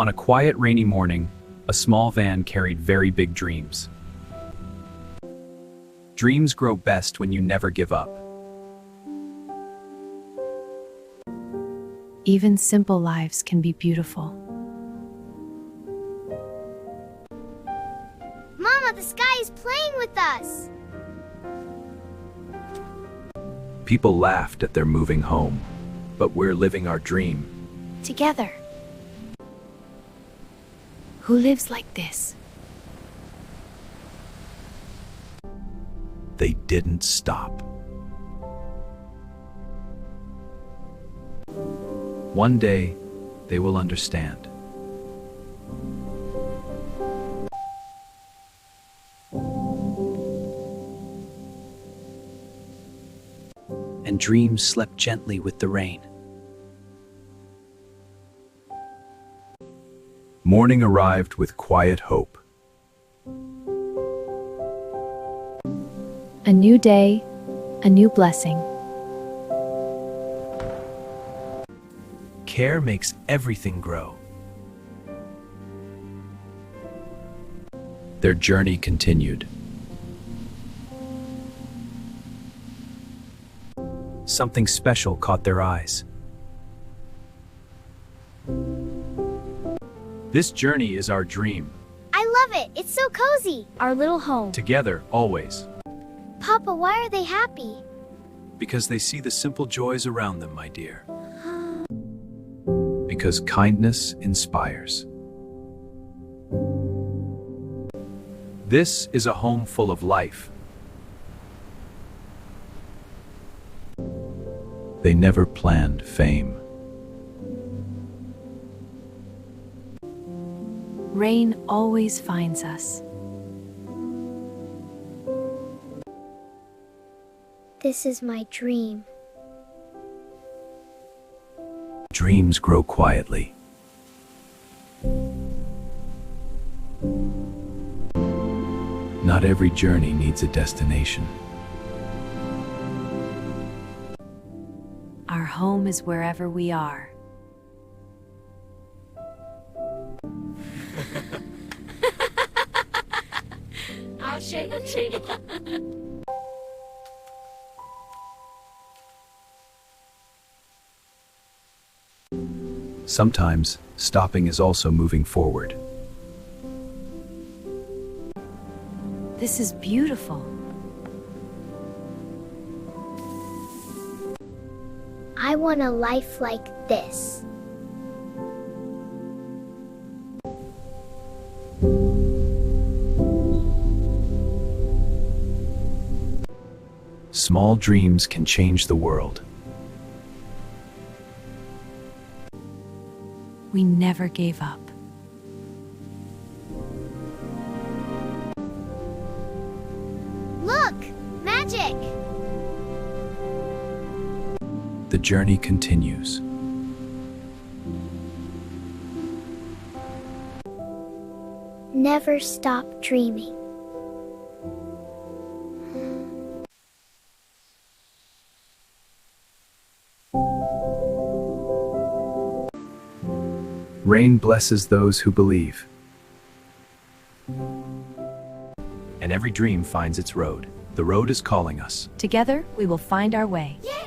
On a quiet, rainy morning, a small van carried very big dreams. Dreams grow best when you never give up. Even simple lives can be beautiful. Mama, the sky is playing with us! People laughed at their moving home, but we're living our dream. Together. Who lives like this? They didn't stop. One day, they will understand. And dreams slept gently with the rain. Morning arrived with quiet hope. A new day, a new blessing. Care makes everything grow. Their journey continued. Something special caught their eyes. This journey is our dream. I love it. It's so cozy. Our little home. Together, always. Papa, why are they happy? Because they see the simple joys around them, my dear. Because kindness inspires. This is a home full of life. They never planned fame. Rain always finds us. This is my dream. Dreams grow quietly. Not every journey needs a destination. Our home is wherever we are. I'll shake it. Sometimes, stopping is also moving forward. This is beautiful. I want a life like this. Small dreams can change the world. We never gave up. Look! Magic! The journey continues. Never stop dreaming. Rain blesses those who believe. And every dream finds its road. The road is calling us. Together, we will find our way. Yay!